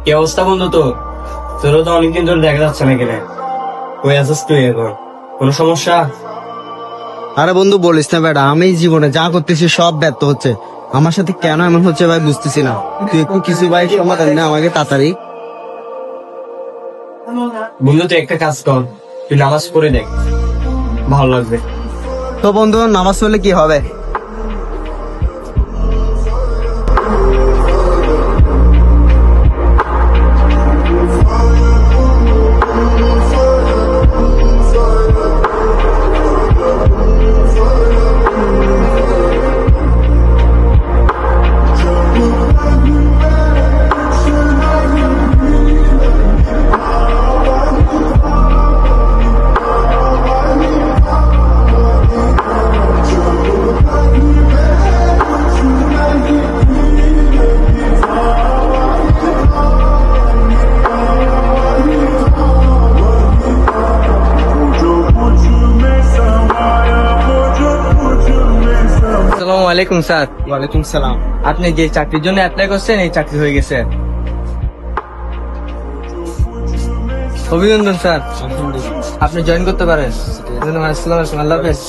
কি অবস্থা বন্ধু? তোরও তো অনেকদিন ধরে দেখা যাচ্ছে না কেন? কই আছিস তুই এখন? কোনো সমস্যা? আরে বন্ধু বলিস না বেটা, আমি জীবনে যা করতেছি সব ব্যর্থ হচ্ছে। আমার সাথে কেন এমন হচ্ছে ভাই বুঝতেছি না। তুই একটু কিছু ভাই সমাধান না আমাকে তাড়াতাড়ি। বন্ধু তুই একটা কাজ কর, তুই নামাজ পড়ে দেখ, ভালো লাগবে। তো বন্ধু নামাজ পড়লে কি হবে? আসসালামু আলাইকুম স্যার। ওয়ালাইকুম সালাম। আপনি যে চাকরির জন্য অ্যাপ্লাই করছেন এই চাকরি হয়ে গেছে। অভিনন্দন স্যার, আপনি জয়েন করতে পারেন। আসসালামু আলাইকুম, আল্লাহ হাফেজ।